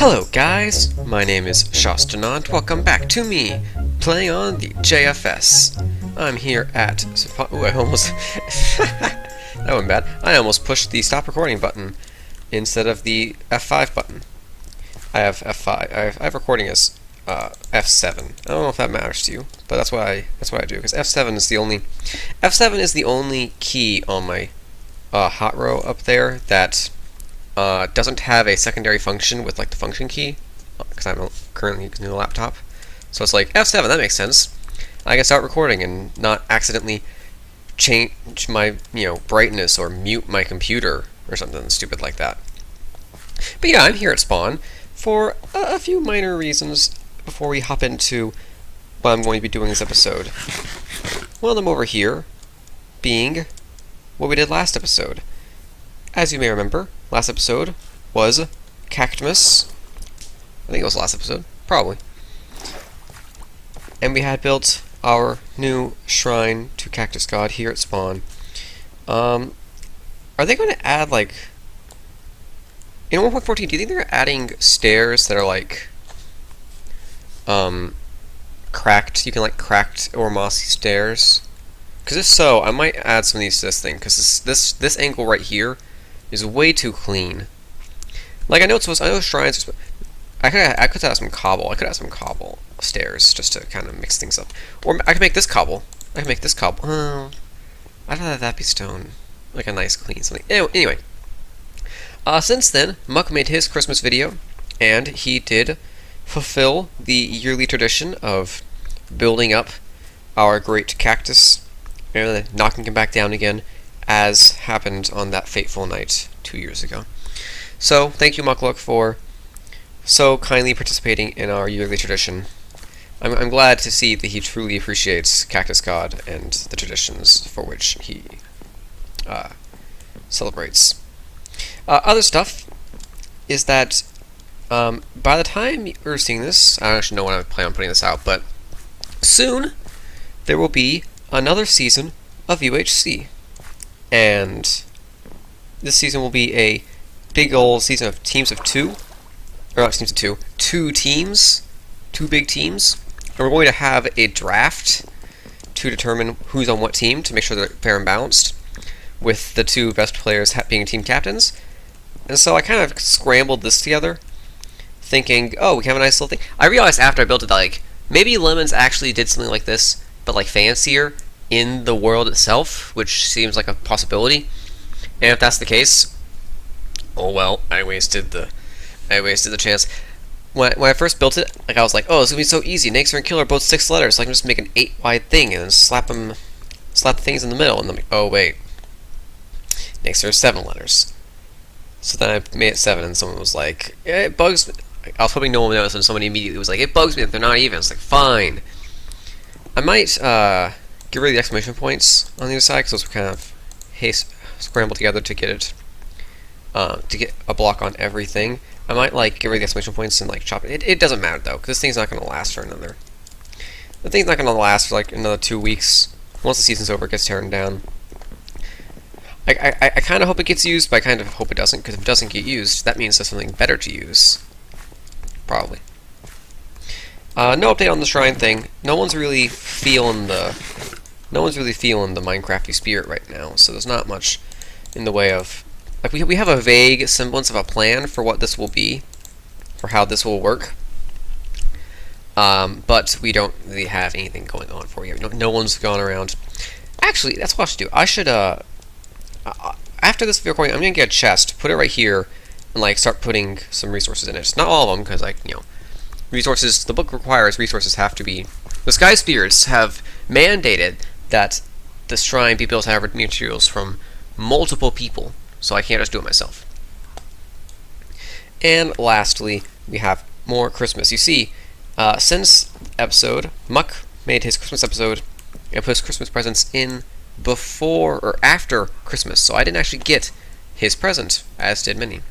Hello guys, my name is Shawstin and welcome back to me, playing on the JFS. I'm here at... Ooh, I almost... that went bad. I almost pushed the stop recording button instead of the F5 button. I have F5. I have recording as F7. I don't know if that matters to you, but that's what I do, because F7 is the only key on my hot row up there that doesn't have a secondary function with like the function key, because I'm currently using a laptop. So it's like F7, that makes sense. I can start recording and not accidentally change my brightness or mute my computer or something stupid like that. But yeah, I'm here at spawn for a few minor reasons before we hop into what I'm going to be doing this episode. One of them over here being what we did last episode. As you may remember, last episode was Cactus. I think it was the last episode, probably. And we had built our new shrine to Cactus God here at spawn. Are they going to add, like... In 1.14, do you think they're adding stairs that are, like... cracked? You can, like, cracked or mossy stairs? Because if so, I might add some of these to this thing, because this angle right here is way too clean. Like, I know shrines. I could add some cobble. I could add some cobble stairs just to kind of mix things up. Or I could make this cobble. I could make this cobble. Oh, I'd rather that be stone, like a nice clean something. Anyway, since then, Muck made his Christmas video, and he did fulfill the yearly tradition of building up our great cactus and then knocking him back down again, as happened on that fateful night 2 years ago. So, thank you, Muckluck, for so kindly participating in our yearly tradition. I'm glad to see that he truly appreciates Cactus God and the traditions for which he celebrates. Other stuff is that by the time you're seeing this, I don't actually know when I plan on putting this out, but soon there will be another season of UHC. And this season will be a big old season of teams of two, or not teams of two, two big teams, and we're going to have a draft to determine who's on what team to make sure they're fair and balanced, with the two best players being team captains. And so I kind of scrambled this together, thinking, oh, we have a nice little thing. I realized after I built it that, like, maybe Lemons actually did something like this, but like fancier in the world itself, which seems like a possibility. And if that's the case, oh well, I wasted the chance. When I first built it, like I was like, oh, it's gonna be so easy. Naxer and Killer are both 6 letters, so I can just make an 8 wide thing and then slap the things in the middle. And then I'm like, oh wait, Naxer is 7 letters. So then I made it 7, and someone was like, yeah, it bugs me. I was hoping no one would notice, and somebody immediately was like, it bugs me that they're not even. It's like, fine. I might get rid of the exclamation points on the other side, because those were kind of scrambled together to get it, to get a block on everything. I might like get rid of the exclamation points and like chop it. It doesn't matter though, because this thing's not going to last for another. The thing's not going to last for like another 2 weeks. Once the season's over, it gets tearing down. I kind of hope it gets used, but I kind of hope it doesn't, because if it doesn't get used, that means there's something better to use. Probably. No update on the shrine thing. No one's really feeling the Minecrafty spirit right now, so there's not much in the way of, like, we have a vague semblance of a plan for what this will be, for how this will work, but we don't really have anything going on for you. No one's gone around. Actually, that's what I should do. I should after this video recording, I'm gonna get a chest, put it right here, and like start putting some resources in it. Not all of them, because like resources. The book requires resources have to be. The Sky Spirits have mandated that the shrine be built to have materials from multiple people, so I can't just do it myself. And lastly, we have more Christmas. You see, since episode, Muck made his Christmas episode and put his Christmas presents in before or after Christmas, so I didn't actually get his present, as did many.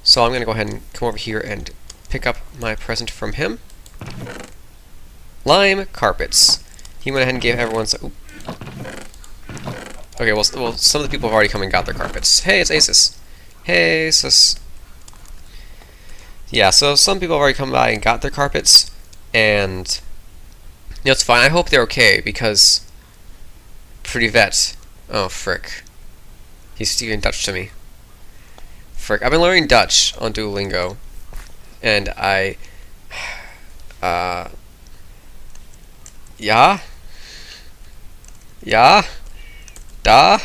So I'm going to go ahead and come over here and pick up my present from him. Lime carpets. He went ahead and gave everyone some... Okay, well, some of the people have already come and got their carpets. Hey, it's Asus. Hey, Asus. yeah, so some people have already come by and got their carpets, and it's fine. I hope they're okay, because Privet. Oh, frick. He's speaking Dutch to me. Frick. I've been learning Dutch on Duolingo, and ja? Ja? Da?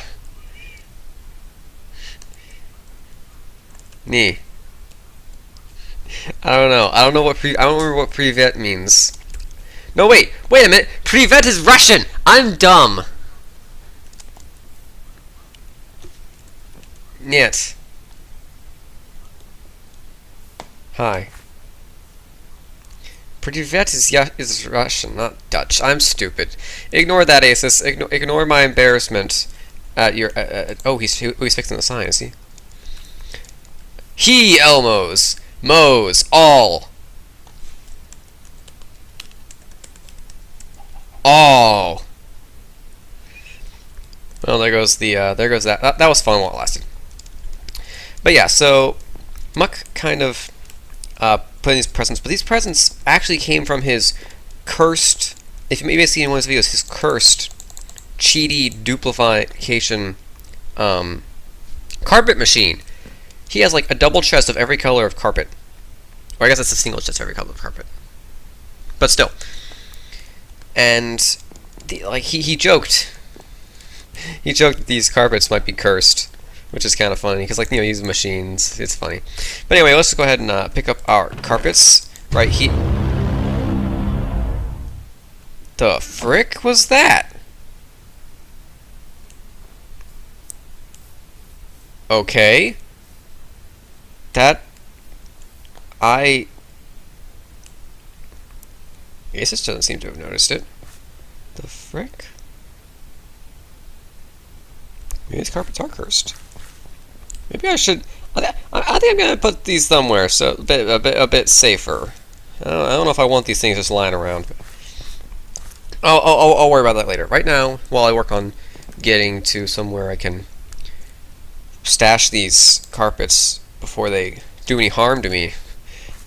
Nee. I don't know. I don't remember what Privet means. No, wait a minute. Privet is Russian. I'm dumb. Нет. Hi. Privet is Russian, not Dutch. I'm stupid. Ignore that, Asus. Ignore my embarrassment at your. Oh, he's fixing the sign, is he? He Elmos, Mo's, all. All. Well, there goes that. That was fun while it lasted. But yeah, so Muck kind of put in these presents, but these presents actually came from his cursed. If you maybe have seen in one of his videos, his cursed, cheaty duplication carpet machine. He has like a double chest of every color of carpet, or I guess it's a single chest of every color of carpet. But still, and he joked. He joked that these carpets might be cursed, which is kind of funny because, like, use machines. It's funny. But anyway, let's just go ahead and pick up our carpets right here. The frick was that? Okay. I guess this doesn't seem to have noticed it. The frick? Maybe these carpets are cursed. Maybe I should. I think I'm gonna put these somewhere so a bit safer. I don't know if I want these things just lying around. I'll worry about that later. Right now, while I work on getting to somewhere I can stash these carpets before they do any harm to me,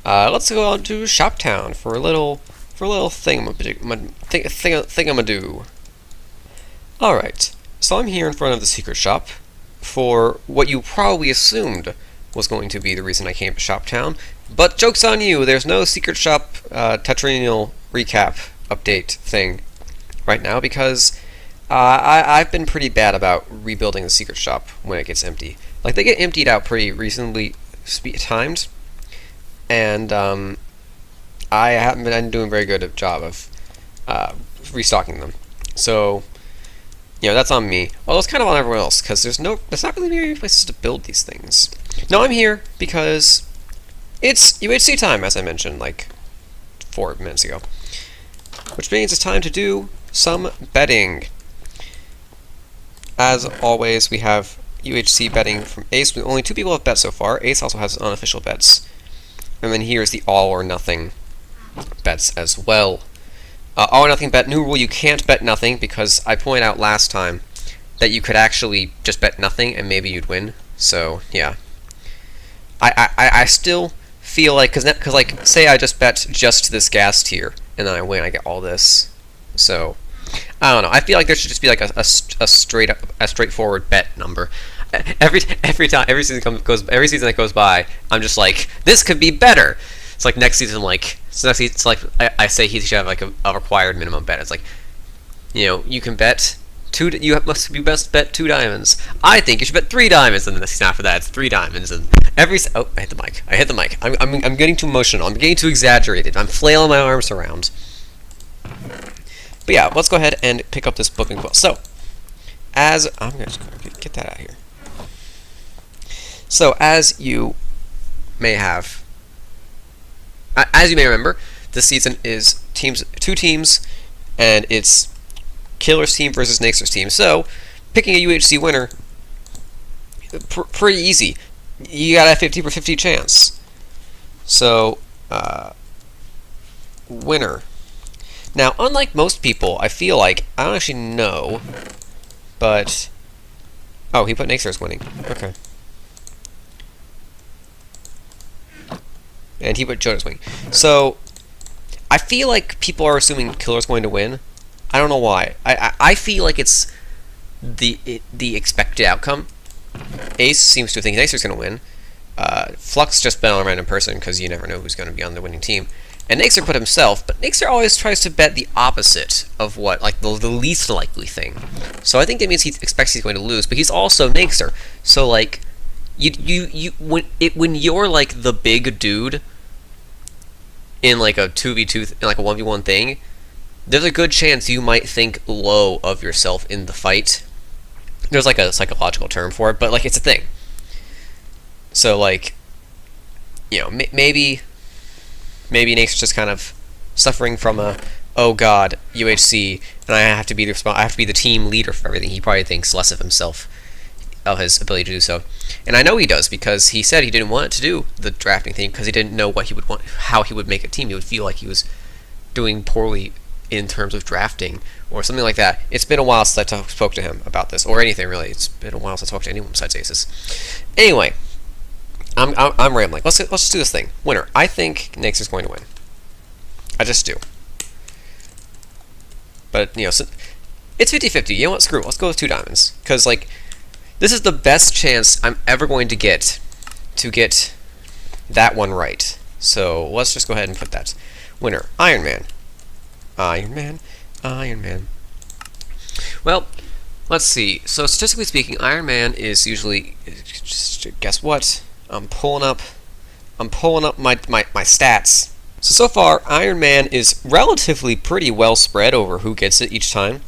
let's go on to Shoptown for a little thingamadoo. All right. So I'm here in front of the secret shop for what you probably assumed was going to be the reason I came to Shoptown, but joke's on you, there's no secret shop tetrennial recap update thing right now because I've been pretty bad about rebuilding the secret shop when it gets empty. Like, they get emptied out pretty reasonably timed, and I haven't been doing a very good a job of restocking them. So that's on me. Although it's kind of on everyone else, because there's not really many places to build these things. No, I'm here because it's UHC time, as I mentioned like 4 minutes ago. Which means it's time to do some betting. As always, we have UHC betting from Ace. Only 2 people have bet so far. Ace also has unofficial bets. And then here's the all or nothing bets as well. All or nothing bet, new rule, you can't bet nothing, because I pointed out last time that you could actually just bet nothing and maybe you'd win. So, yeah. I still feel like, because like, say I just bet just this gas tier, and then I win, I get all this. So, I don't know. I feel like there should just be like a straightforward bet number. Every season that goes by, I'm just like, this could be better. It's like next season, it's like I say he should have like a required minimum bet. It's like, you can bet you must bet 2 diamonds. I think you should bet 3 diamonds, and then the season after that it's 3 diamonds. And I hit the mic. I hit the mic. I'm getting too emotional. I'm getting too exaggerated. I'm flailing my arms around. But yeah, let's go ahead and pick up this book and quill. So, I'm gonna just get that out of here. So, as you may remember, this season is 2 teams, and it's Killer's team versus Naxer's team. So, picking a UHC winner, pretty easy. You got a 50/50 chance. So, winner. Now, unlike most people, I feel like, I don't actually know, but... Oh, he put Naxer's winning. Okay. and he put Jonas Wing. So I feel like people are assuming Killer's going to win. I don't know why. I feel like it's the expected outcome. Ace seems to think Nacer's going to win. Flux just bet on a random person because you never know who's going to be on the winning team. And Nacer put himself, but Nacer always tries to bet the opposite of what, like the least likely thing. So I think that means he expects he's going to lose, but he's also Nacer. So like, when you're like the big dude in like a 2v2, in like a 1v1 thing, there's a good chance you might think low of yourself in the fight. There's like a psychological term for it, but like it's a thing. So like, you know, maybe Nace's just kind of suffering from a, oh god, UHC, and I have to be the team leader for everything. He probably thinks less of himself, of his ability to do so, and I know he does because he said he didn't want to do the drafting thing because he didn't know what he would want, how he would make a team. He would feel like he was doing poorly in terms of drafting or something like that. It's been a while since I spoke to him about this, or anything really. It's been a while since I talked to anyone besides Aces. Anyway, I'm rambling. Let's just do this thing. Winner. I think Nacer's going to win. I just do. But you know, so it's 50-50. You know what? Screw it. Let's go with 2 diamonds because like this is the best chance I'm ever going to get that one right. So let's just go ahead and put that. Winner. Iron Man. Iron Man. Iron Man. Well, let's see. So statistically speaking, Iron Man is usually, just guess what? I'm pulling up my stats. So far, Iron Man is relatively pretty well spread over who gets it each time.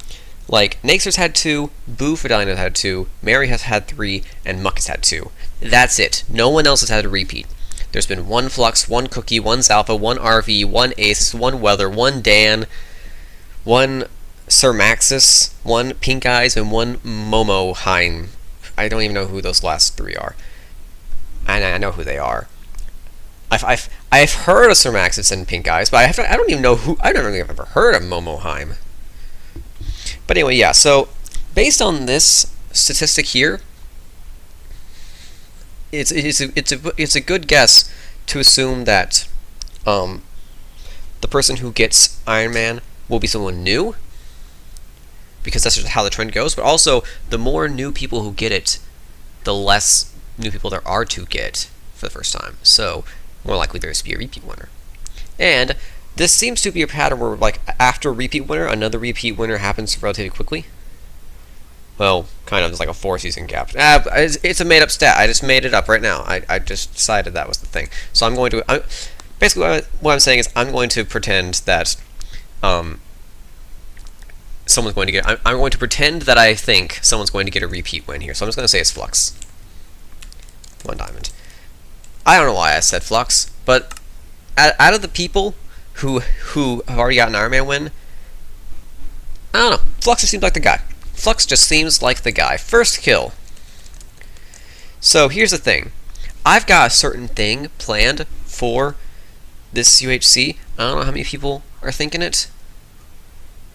Like, Nacer's had 2, Boo Fedina's had 2, Mary has had 3, and Muck has had 2. That's it. No one else has had a repeat. There's been 1 Flux, 1 Cookie, 1 Zalpha, 1 RV, 1 Ace, 1 Weather, 1 Dan, 1 Sir Maxis, 1 Pink Eyes, and 1 Momoheim. I don't even know who those last 3 are. I know who they are. I've heard of Sir Maxis and Pink Eyes, but I don't even know who. I don't think I've ever heard of Momoheim. But anyway, yeah. So based on this statistic here, it's a good guess to assume that the person who gets Iron Man will be someone new, because that's just how the trend goes. But also, the more new people who get it, the less new people there are to get for the first time. So more likely there's to be a repeat winner. And this seems to be a pattern where, like, after a repeat winner, another repeat winner happens relatively quickly. Well, kind of, it's like a 4-season gap. It's a made-up stat. I just made it up right now. I just decided that was the thing. So I'm going to... basically, what I'm saying is I'm going to pretend that someone's going to get... I'm going to pretend that I think someone's going to get a repeat win here. So I'm just going to say it's Flux. 1 diamond. I don't know why I said Flux, but out of the people who have already got an Iron Man win, I don't know. Flux just seems like the guy. Flux just seems like the guy. First kill. So here's the thing. I've got a certain thing planned for this UHC. I don't know how many people are thinking it,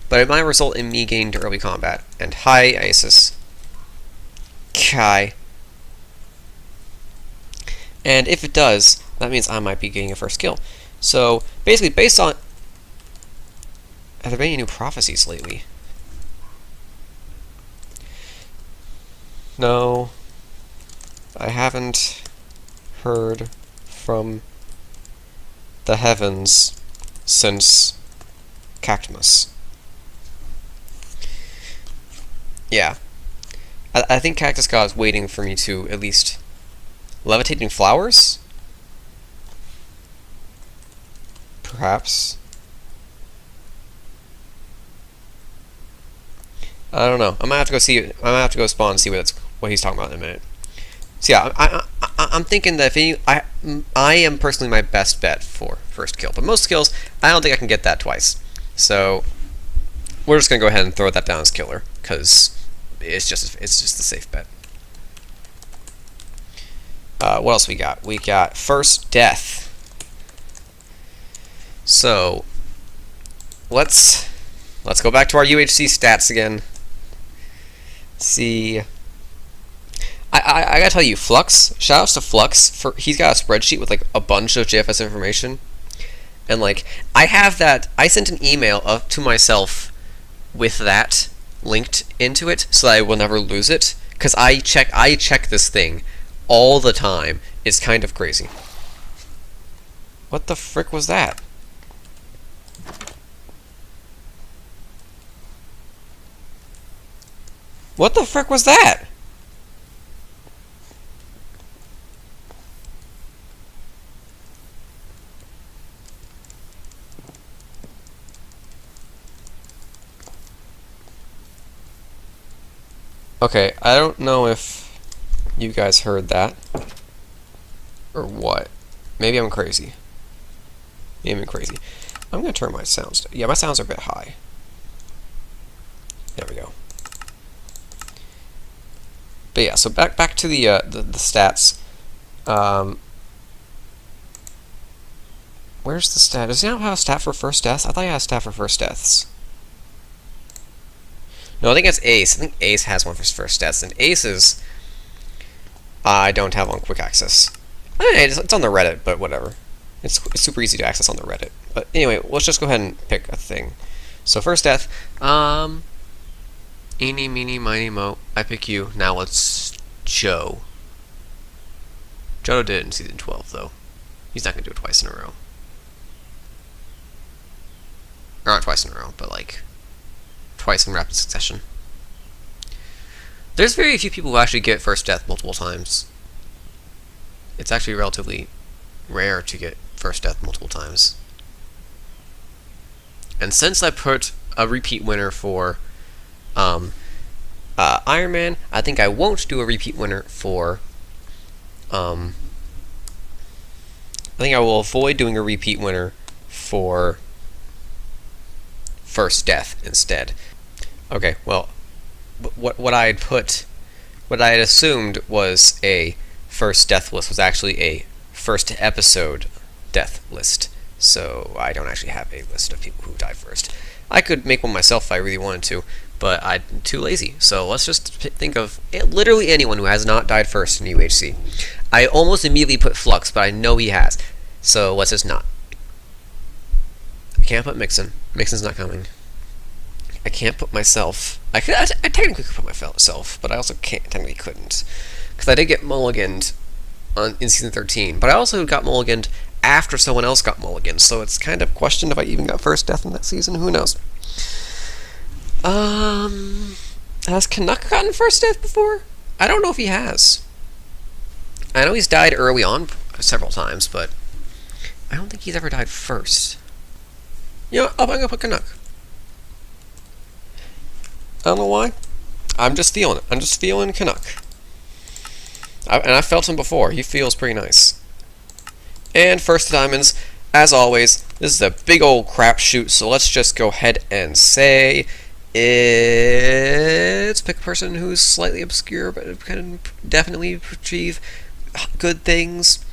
but it might result in me getting to early combat. And hi, Isis. Kai. And if it does, that means I might be getting a first kill. So basically, based on... Have there been any new prophecies lately? No. I haven't heard from the heavens since Cactus. Yeah. I think Cactus God is waiting for me to at least... Levitating flowers? Perhaps. I don't know. I might have to go see. I might have to go spawn and see what he's talking about in a minute. So yeah, I'm thinking that if I am personally my best bet for first kill, but most kills I don't think I can get that twice. So we're just gonna go ahead and throw that down as killer because it's just a safe bet. What else we got? We got first death. So let's go back to our UHC stats again. See, I gotta tell you, Flux. Shoutouts to Flux for he's got a spreadsheet with like a bunch of JFS information, and like I have that. I sent an email to myself with that linked into it so that I will never lose it. Because I check this thing all the time. It's kind of crazy. What the frick was that? What the frick was that? Okay, I don't know if you guys heard that or what. Maybe I'm crazy. Maybe I'm crazy. I'm gonna turn my sounds down. Yeah, my sounds are a bit high. There we go. But yeah, so back to the stats. Where's the stat? Does he not have a stat for first deaths? I thought he had a stat for first deaths. No, I think it's Ace. I think Ace has one for his first stats, and Ace's I don't have on quick access. It's on the Reddit, but whatever. It's super easy to access on the Reddit. But anyway, let's just go ahead and pick a thing. So first death, eeny, meeny, miny, mo. I pick you. Now let's Joe. Joe did it in season 12, though. He's not gonna do it twice in a row. Or not twice in a row, but like twice in rapid succession. There's very few people who actually get first death multiple times. It's actually relatively rare to get first death multiple times. And since I put a repeat winner for Iron Man, I think I won't do a repeat winner for I think I will avoid doing a repeat winner for first death instead. Okay, well, what I had assumed was a first death list was actually a first episode death list. So I don't actually have a list of people who died first. I could make one myself if I really wanted to, but I'm too lazy. So let's just think of literally anyone who has not died first in UHC. I almost immediately put Flux, but I know he has. So let's just not. I can't put Mixon. Mixon's not coming. I can't put myself. I technically could put myself, but I also technically couldn't. Because I did get mulliganed in season 13, but I also got mulliganed after someone else got mulliganed, so it's kind of questioned if I even got first death in that season. Who knows? Has Canuck gotten first death before? I don't know if he has. I know he's died early on several times, but I don't think he's ever died first. You know what? I'm gonna put Canuck. I don't know why. I'm just feeling it. I'm just feeling Canuck. And I felt him before. He feels pretty nice. And first diamonds, as always, this is a big old crapshoot, so let's just go ahead and say it's pick a person who's slightly obscure but can definitely achieve good things.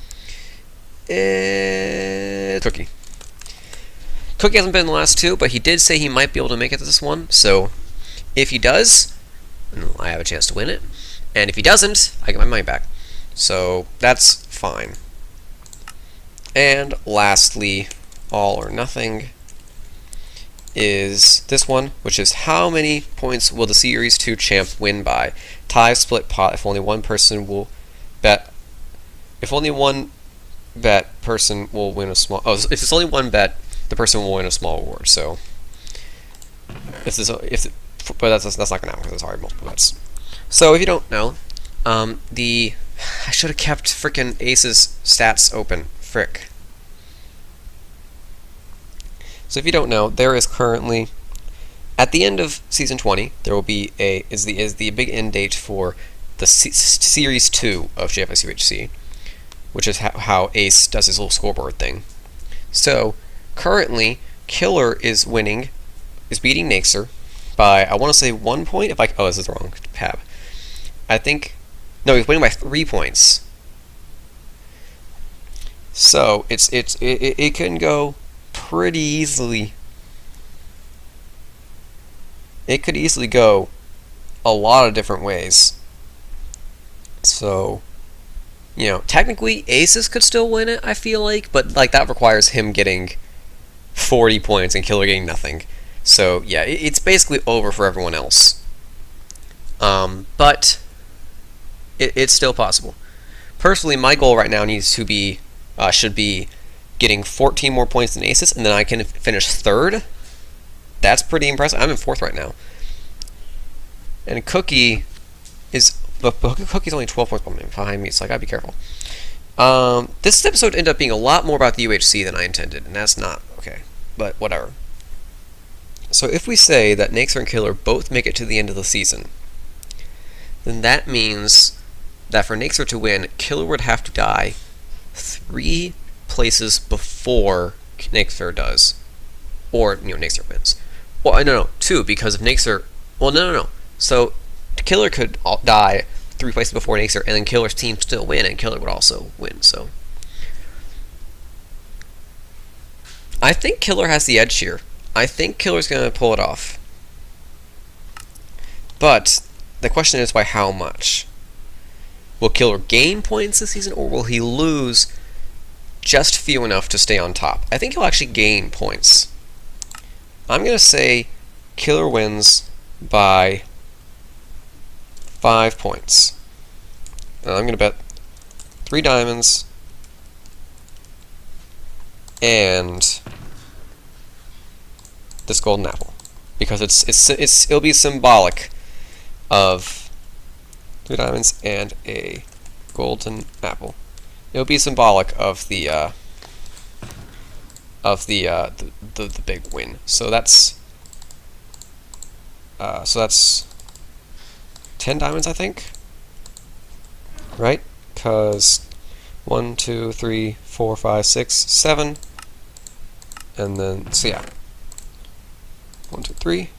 It's Cookie. Cookie hasn't been in the last two, but he did say he might be able to make it to this one, so if he does, I have a chance to win it. And if he doesn't, I get my money back. So that's fine. And lastly, all or nothing is this one, which is how many points will the Series 2 champ win by? Tie, split, pot, if only one person will bet. If only one bet, person will win a small... Oh, if it's only one bet, the person will win a small reward. So, but that's not going to happen because it's already multiple bets. So if you don't know, I should have kept frickin' Ace's stats open. Frick. So if you don't know, there is currently at the end of season 20, there will be is the big end date for the series 2 of JFS UHC, which is how Ace does his little scoreboard thing. So currently, Killer is beating Naxer by, I want to say 1 point. Oh, this is the wrong tab. I think, no, he's winning by 3 points. So it can go pretty easily. It could easily go a lot of different ways. So, you know, technically Aces could still win it, I feel like, but like that requires him getting 40 points and Killer getting nothing. So yeah, it's basically over for everyone else. But it's still possible. Personally, my goal right now needs to be should be getting 14 more points than Aces, and then I can finish third. That's pretty impressive. I'm in fourth right now, and Cookie is Cookie's only 12 points behind me, so I gotta be careful. This episode ended up being a lot more about the UHC than I intended, and that's not okay. But whatever. So if we say that Naxer and Killer both make it to the end of the season, then that means that for Naxer to win, Killer would have to die 3 places before Naxer does, or Naxer wins. Well, no, 2, because if Naxer, well, no. So Killer could die 3 places before Naxer, and then Killer's team still win, and Killer would also win. So I think Killer has the edge here. I think Killer's gonna pull it off, but the question is by how much. Will Killer gain points this season, or will he lose just few enough to stay on top? I think he'll actually gain points. I'm going to say Killer wins by 5 points. And I'm going to bet 3 diamonds and this golden apple, because it'll be symbolic of 3 diamonds and a golden apple. It'll be symbolic of the big win. So that's 10 diamonds, I think. Right? Because 1, 2, 3, 4, 5, 6, 7, and then so yeah. 1, 2, 3.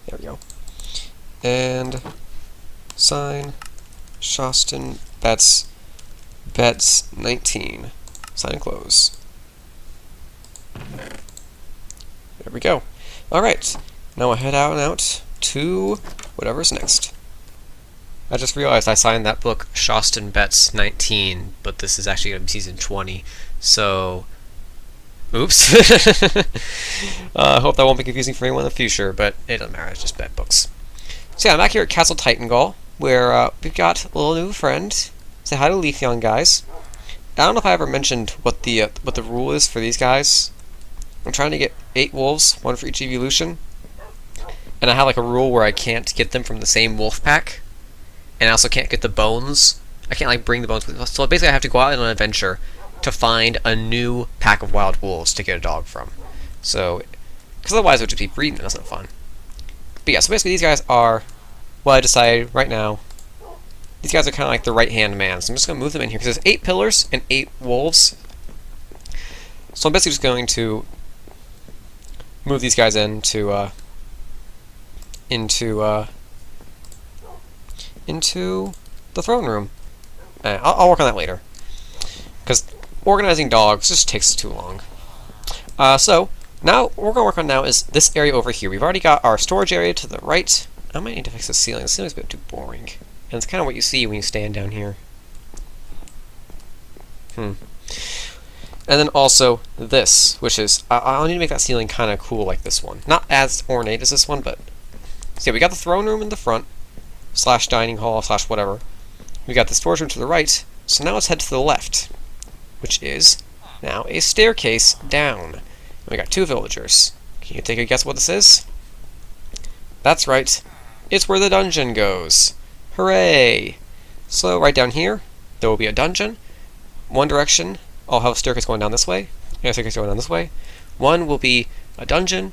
There we go. And sign Shawstin bets 19. Sign and close. There we go. Alright. Now I'll head out to whatever's next. I just realized I signed that book Shawstin Bets 19, but this is actually going to be season 20. So oops. I hope that won't be confusing for anyone in the future, but it doesn't matter, it's just bet books. So yeah, I'm back here at Castle Titangaul, where we've got a little new friend. Say hi to Leafeon, guys. I don't know if I ever mentioned what the rule is for these guys. I'm trying to get 8 wolves, 1 for each evolution. And I have like a rule where I can't get them from the same wolf pack. And I also can't get the bones. I can't like bring the bones with me. So basically I have to go out on an adventure to find a new pack of wild wolves to get a dog from. So, because otherwise it would just be breeding, and that's not fun. But yeah, so basically these guys are, well, I decided right now, these guys are kind of like the right-hand man. So I'm just going to move them in here, because there's 8 pillars and 8 wolves. So I'm basically just going to move these guys into the throne room. I'll work on that later, because organizing dogs just takes too long. So now what we're going to work on now is this area over here. We've already got our storage area to the right. I might need to fix the ceiling. The ceiling's a bit too boring, and it's kind of what you see when you stand down here. And then also this, which is I'll need to make that ceiling kind of cool like this one. Not as ornate as this one, but so yeah, we got the throne room in the front, / dining hall / whatever. We got the storage room to the right. So now let's head to the left, which is now a staircase down. We got 2 villagers. Can you take a guess what this is? That's right. It's where the dungeon goes. Hooray! So right down here, there will be a dungeon. One direction, I'll have a staircase going down this way, and a staircase going down this way. One will be a dungeon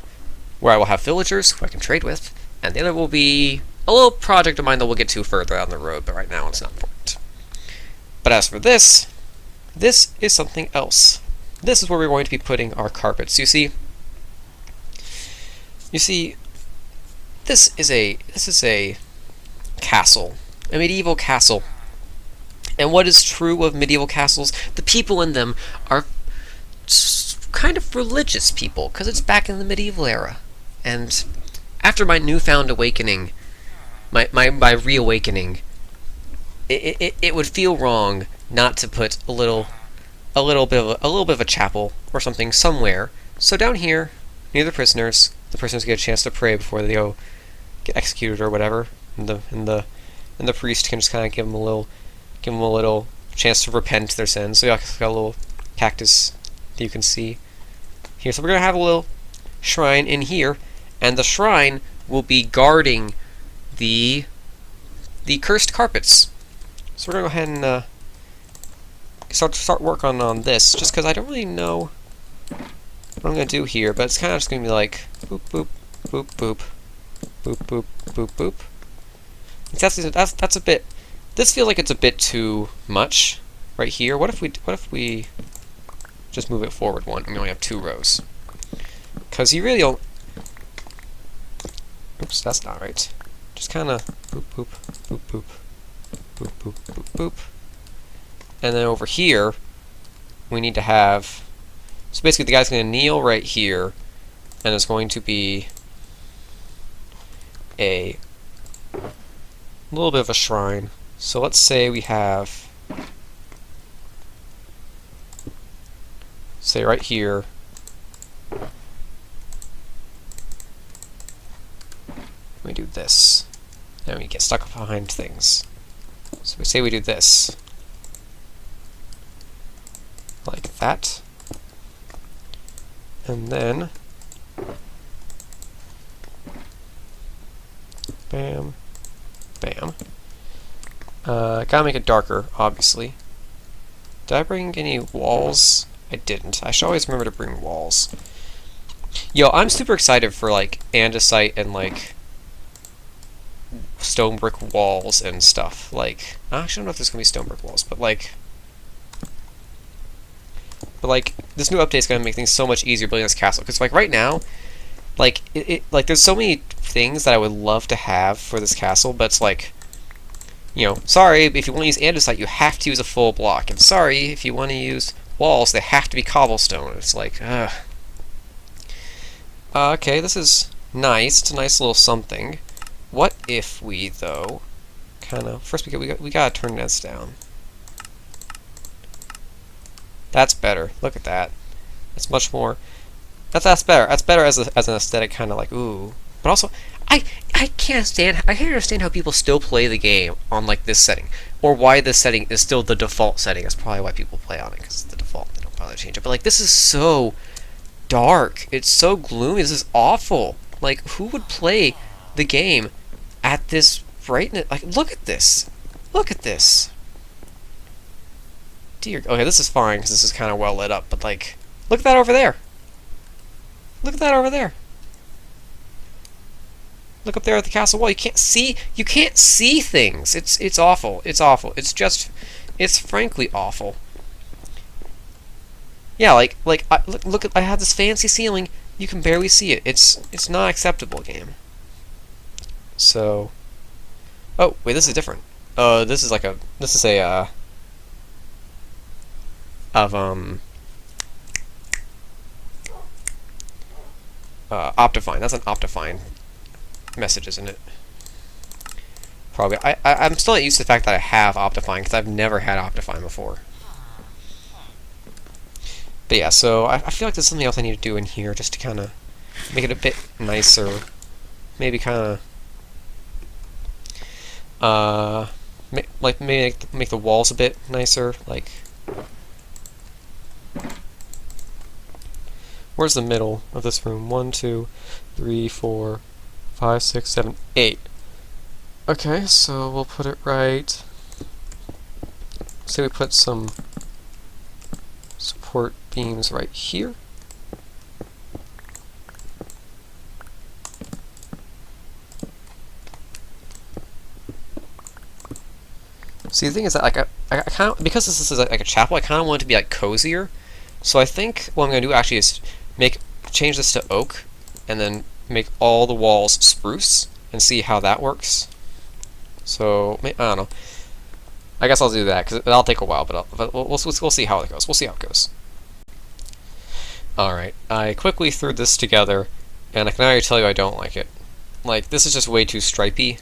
where I will have villagers who I can trade with, and the other will be a little project of mine that we'll get to further down the road, but right now it's not important. But as for this is something else. This is where we're going to be putting our carpets. You see, this is a castle, a medieval castle. And what is true of medieval castles? The people in them are kind of religious people, because it's back in the medieval era. And after my newfound awakening, my reawakening, it would feel wrong not to put a little bit of a chapel or something somewhere. So down here, near the prisoners get a chance to pray before they go get executed or whatever, and the priest can just kind of give them a little chance to repent their sins. So you got a little cactus that you can see here. So we're gonna have a little shrine in here, and the shrine will be guarding the cursed carpets. So we're gonna go ahead and start work on this, just because I don't really know what I'm gonna do here, but it's kind of just gonna be like boop boop boop boop boop boop boop boop. That's a bit. This feels like it's a bit too much right here. What if we just move it forward one, and we only have 2 rows? Because you really don't. Oops, that's not right. Just kind of boop boop boop boop boop boop boop boop. And then over here, we need to have. So basically, the guy's going to kneel right here, and it's going to be a little bit of a shrine. So let's say we have, say right here, we do this, and we get stuck behind things. So we say we do this, like that, and then bam, bam. Gotta make it darker, obviously. Did I bring any walls? I didn't. I should always remember to bring walls. Yo, I'm super excited for, like, andesite and, like, stone brick walls and stuff. Like, I actually don't know if there's gonna be stone brick walls, but, like, this new update is gonna make things so much easier building this castle. Because, like, right now, like, like, there's so many things that I would love to have for this castle, but it's like, you know, sorry, if you want to use andesite, you have to use a full block. And sorry, if you want to use walls, they have to be cobblestone. It's like, ugh. Okay, this is nice. It's a nice little something. What if we, though, kind of... First, we gotta turn this down. That's better. Look at that. It's much more... That's better. That's better as an aesthetic, kind of like, ooh. But also, I can't understand how people still play the game on, like, this setting, or why this setting is still the default setting. That's probably why people play on it, because it's the default. They don't bother to change it. But, like, this is so dark. It's so gloomy. This is awful. Like, who would play the game at this brightness? Like, look at this. Look at this. Dear. Okay, this is fine because this is kind of well lit up. But, like, look at that over there. Look at that over there. Look up there at the castle wall. You can't see things. It's awful. It's awful. It's frankly awful. Yeah, like look at, I have this fancy ceiling. You can barely see it. It's not acceptable, game. So, oh wait, this is different. This is a Optifine. That's an Optifine message, isn't it? Probably. I'm still not used to the fact that I have Optifine, because I've never had Optifine before. But yeah, so I feel like there's something else I need to do in here just to kind of make it a bit nicer. Maybe kind of maybe make the walls a bit nicer. Like, where's the middle of this room? 1, 2, 3, 4, 5, 6, 7, 8. Okay, so we'll put it right. Say we put some support beams right here. See, the thing is that, like, I kind of, because this is like a chapel, I kind of want it to be like cozier. So I think what I'm going to do actually is change this to oak, and then make all the walls spruce, and see how that works. So I don't know. I guess I'll do that because that'll take a while, but we'll see how it goes. We'll see how it goes. All right, I quickly threw this together, and I can already tell you I don't like it. like, this is just way too stripy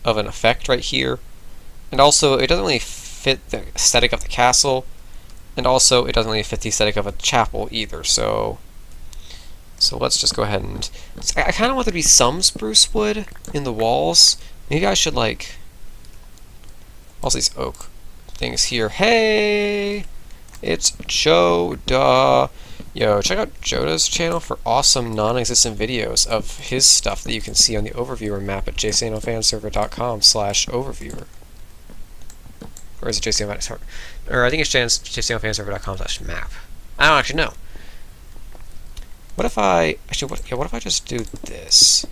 of an effect right here. And also, it doesn't really fit the aesthetic of the castle. And also, it doesn't really fit the aesthetic of a chapel either, so let's just go ahead and... I kind of want there to be some spruce wood in the walls. Maybe I should, like... Also these oak things here. Hey! It's Joda! Yo, check out Joda's channel for awesome non-existent videos of his stuff that you can see on the overviewer map at jcnofanserver.com/overviewer. Or is it jcnofanserver? Or I think it's jcnofanserver.com/map. I don't actually know. What if I... Actually, what if I just do this?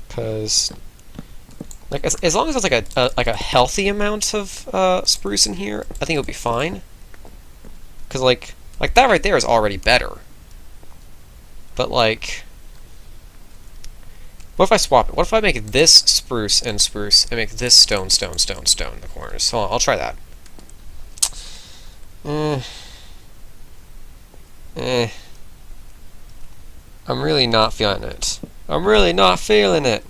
Because... Like, as long as there's like a healthy amount of spruce in here, I think it'll be fine. Cause like that right there is already better. But like, what if I swap it? What if I make this spruce and make this stone in the corners? Hold on, I'll try that. I'm really not feeling it. I'm really not feeling it.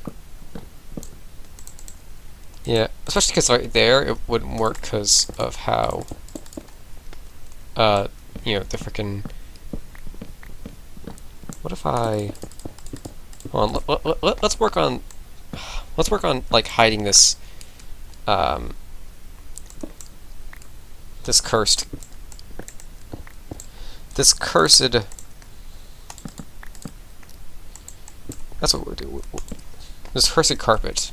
Yeah, especially because right there it wouldn't work because of how, you know, the frickin'... What if I... Hold on, let's work on... Let's work on, like, hiding this, this cursed... This cursed... That's what we'll do. This cursed carpet.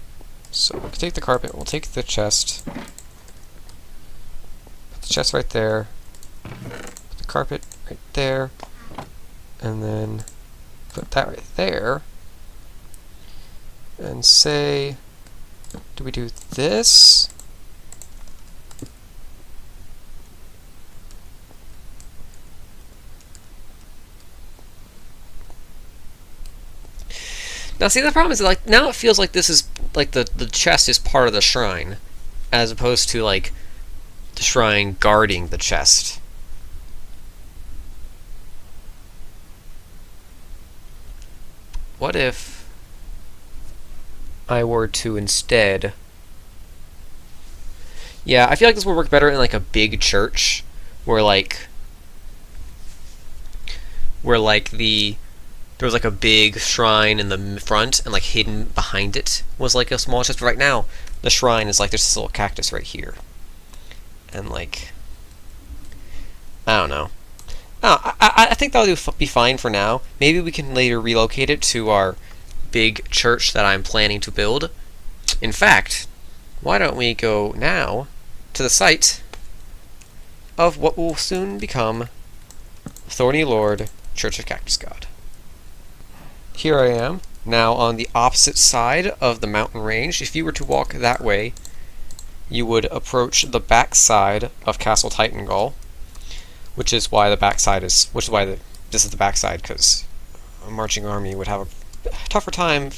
So we'll take the carpet, we'll take the chest, put the chest right there, put the carpet right there, and then put that right there, and say, do we do this? Now see, the problem is, like, now it feels like this is, like, the chest is part of the shrine, as opposed to, like, the shrine guarding the chest. What if I were to instead... Yeah, I feel like this would work better in, like, a big church, where, like, there was like a big shrine in the front, and like hidden behind it was like a small chest. But right now, the shrine is like there's this little cactus right here, and like I don't know. I think that'll be fine for now. Maybe we can later relocate it to our big church that I'm planning to build. In fact, why don't we go now to the site of what will soon become Thorny Lord Church of Cactus God. Here I am, now on the opposite side of the mountain range. If you were to walk that way, you would approach the back side of Castle Titangaul, which is why the backside is, this is the backside, because a marching army would have a tougher time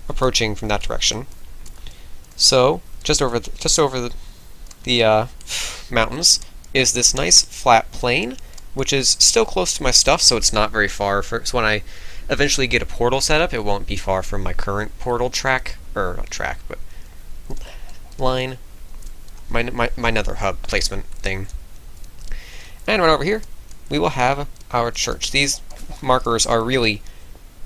approaching from that direction. So, just over the mountains is this nice flat plain, which is still close to my stuff, so it's not very far. So when I eventually get a portal set up, it won't be far from my current portal track, or not track, but line, my nether hub placement thing. And right over here, we will have our church. These markers are really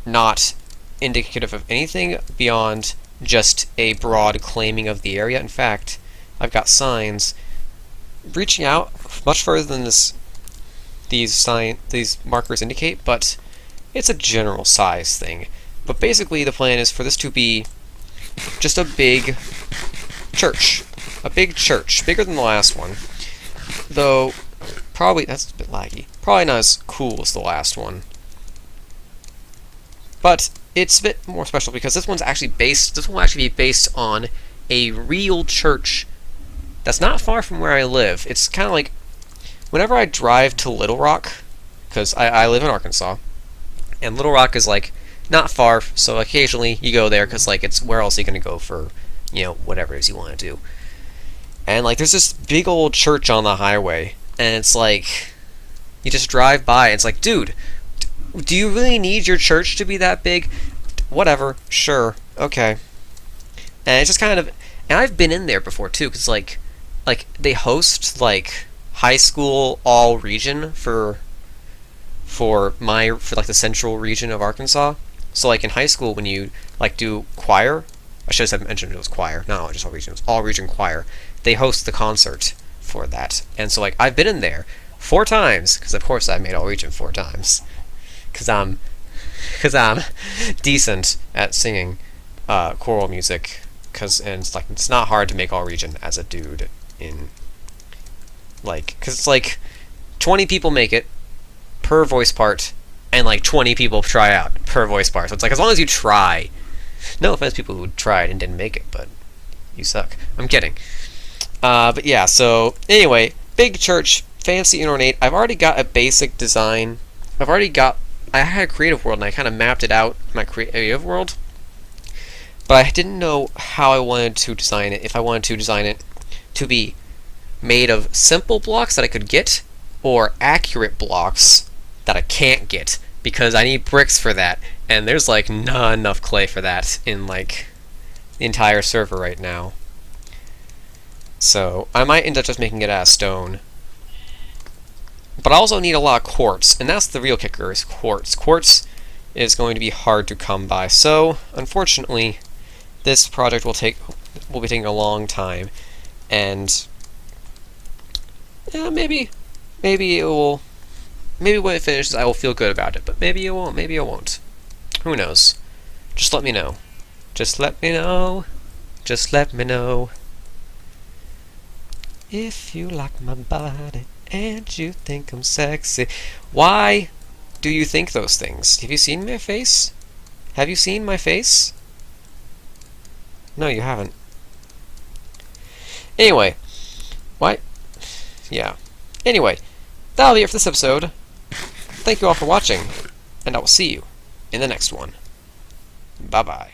not indicative of anything beyond just a broad claiming of the area. In fact, I've got signs reaching out much further than these markers indicate, but it's a general size thing. But basically the plan is for this to be just a big church. A big church. Bigger than the last one. Though, probably, that's a bit laggy. Probably not as cool as the last one. But it's a bit more special because this will actually be based on a real church that's not far from where I live. It's kind of like, whenever I drive to Little Rock, because I live in Arkansas, and Little Rock is like not far, so occasionally you go there because like it's where else are you gonna go for, you know, whatever it is you want to do. And like there's this big old church on the highway, and it's like you just drive by, and it's like, dude, Do you really need your church to be that big? Whatever. Sure. Okay. And it's just kind of, and I've been in there before too, because like they host like high school all region for like the central region of Arkansas. So like in high school when you like do choir, I should have mentioned it was choir, not just all region, it was all region choir. They host the concert for that, and so like I've been in there 4 times, because of course I made all region 4 times, because I'm decent at singing choral music. And it's not hard to make all region as a dude in because it's like 20 people make it per voice part, and like 20 people try out per voice part. So it's like as long as you try. No offense, people who tried and didn't make it, but you suck. I'm kidding. But yeah. So anyway, big church, fancy and ornate. I've already got a basic design. I had a creative world and I kind of mapped it out in my creative world. But I didn't know how I wanted to design it. If I wanted to design it to be made of simple blocks that I could get, or accurate blocks that I can't get, because I need bricks for that, and there's like not enough clay for that in like the entire server right now. So I might end up just making it out of stone. But I also need a lot of quartz, and that's the real kicker, is quartz. Quartz is going to be hard to come by, so unfortunately this project will be taking a long time, and yeah, maybe it will. Maybe when it finishes, I will feel good about it, but maybe it won't. Maybe it won't. Who knows? Just let me know. Just let me know. Just let me know. If you like my body and you think I'm sexy, why do you think those things? Have you seen my face? Have you seen my face? No, you haven't. Anyway, what? Yeah. Anyway, that'll be it for this episode. Thank you all for watching, and I will see you in the next one. Bye-bye.